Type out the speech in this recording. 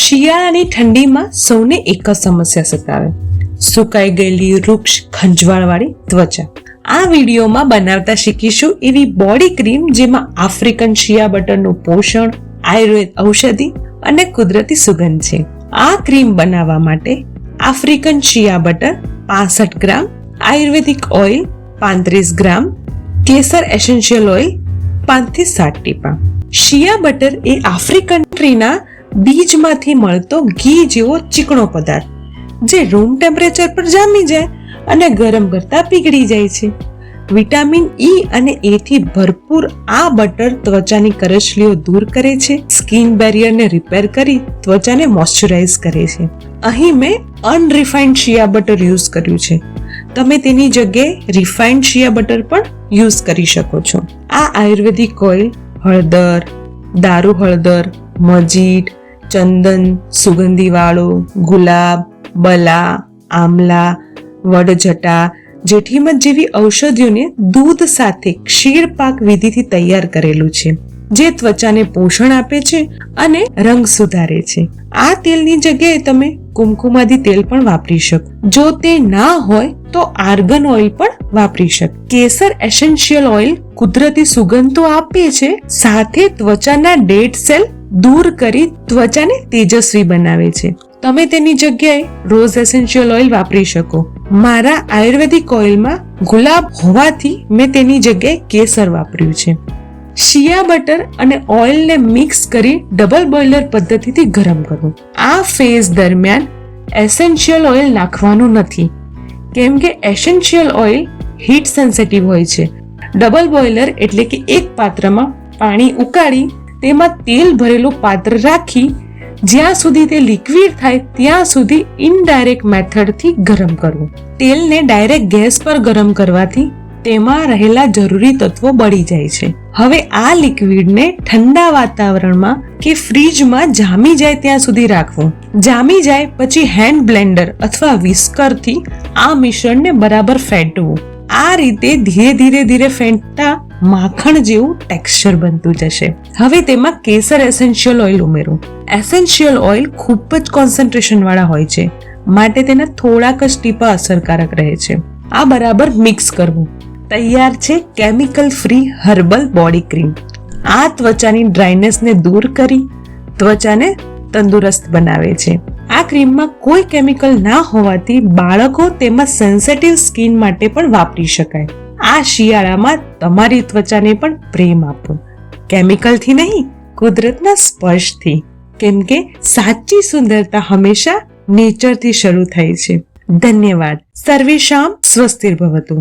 શિયાળાની ઠંડીમાં સૌને એક જ સમસ્યા સતાવે, સુકાઈ ગયેલી વૃક્ષ ખંજવાળવાળી ત્વચા. આ વિડીયોમાં બનાવતા શીખીશું એવી બોડી ક્રીમ જેમાં આફ્રિકન શિયા બટરનું પોષણ, આયુર્વેદ ઔષધિ અને કુદરતી સુગંધ છે. આ ક્રીમ બનાવવા માટે આફ્રિકન શિયા બટર 65 ગ્રામ, આયુર્વેદિક ઓઇલ 35 ગ્રામ, કેસર એસેન્શિયલ ઓઇલ 5 થી 7 ટીપા. શિયા બટર એ આફ્રિકન ટ્રીના બીજમાંથી મળતો ઘી જેવો ચીકણો પદાર્થ જે રૂમ ટેમ્પરેચર પર જામી જાય અને ગરમ કરતા પીગળી જાય છે. વિટામિન ઈ અને એ થી ભરપૂર આ બટર ત્વચાની કરચલીઓ દૂર કરે છે, સ્કિન બેરિયરને રિપેર કરી ત્વચાને મોઇશ્ચરાઇઝ કરે છે. અહીં મેં અનરિફાઇન્ડ શિયા બટર યુઝ કર્યું છે. તમે તેની જગ્યાએ રિફાઇન્ડ શિયા બટર પણ યુઝ કરી શકો છો. આ આયુર્વેદિક ઓઇલ હળદર, દારૂ હળદર, મજીઠ, ચંદન, સુગંધીવાળો, ગુલાબ, બલા, આમલા, વડજટા, જેઠીમધ જેવી ઔષધિઓને દૂધ સાથે ક્ષીરપાક વિધિથી તૈયાર કરેલું છે, જે ત્વચાને પોષણ આપે છે અને રંગ સુધારે છે. આ તેલની જગ્યાએ તમે કુમકુમાદી તેલ પણ વાપરી શકો. જો તે ના હોય તો આર્ગન ઓઇલ પણ વાપરી શકો. કેસર એસેન્શિયલ ઓઇલ કુદરતી સુગંધ તો આપે છે, સાથે ત્વચાના ડેડ સેલ દૂર કરી ત્વચાને તેજસ્વી બનાવે છે. તમે તેની જગ્યાએ રોઝ એસેન્શિયલ ઓઇલ વાપરી શકો. મારા આયુર્વેદિક ઓઇલમાં ગુલાબ હોવાથી મેં તેની જગ્યાએ કેસર વાપર્યું છે. શિયા બટર અને ઓઇલને મિક્સ કરી ડબલ બોઇલર પદ્ધતિથી ગરમ કરવું. આ ફેઝ દરમિયાન એસેન્શિયલ ઓઇલ નાખવાનું નથી, કેમ કે એસેન્શિયલ ઓઇલ હીટ સેન્સિટિવ હોય છે. ડબલ બોઇલર એટલે કે એક પાત્રમાં પાણી ઉકાળી તેમાં તેલ ભરેલું પાત્ર રાખી જ્યાં સુધી તે લિક્વિડ થાય ત્યાં સુધી ઇનડાયરેક્ટ મેથડથી ગરમ કરવું. તેલને ડાયરેક્ટ ગેસ પર ગરમ કરવાથી તેમાં રહેલા જરૂરી તત્વો બળી જાય છે. હવે આ લિક્વિડને ઠંડા વાતાવરણમાં કે ફ્રીજમાં જામી જાય ત્યાં સુધી રાખવું. જામી જાય પછી હેન્ડ બ્લેન્ડર અથવા વિસ્કરથી આ મિશ્રણને બરાબર ફેંટવું. આ રીતે ધીરે ધીરે ફેંટતા માખણ જેવું ટેક્સચર બનતું જશે. હવે તેમાં કેસર એસેન્શિયલ ઓઇલ ઉમેરો. એસેન્શિયલ ઓઇલ ખૂબ જ કોન્સન્ટ્રેશન વાળા હોય છે, માટે તેના થોડાક જ ટીપા અસરકારક રહે છે. આ બરાબર મિક્સ કરવું. તૈયાર છે chemical free herbal body cream. આ ત્વચાની ડ્રાયનેસને દૂર કરી ત્વચાને તંદુરસ્ત બનાવે છે. આ ક્રીમમાં કોઈ કેમિકલ ના હોવાથી બાળકો તેમજ સેન્સિટિવ સ્કિન માટે પણ વાપરી શકાય. આ શિયાળામાં તમારી ત્વચાને પણ પ્રેમ આપો, કેમિકલથી નહીં, કુદરતના સ્પર્શથી, કેમ કે સાચી સુંદરતા હંમેશા નેચરથી શરૂ થાય છે. ધન્યવાદ. સર્વેષાં સ્વસ્તિર્ભવતુ.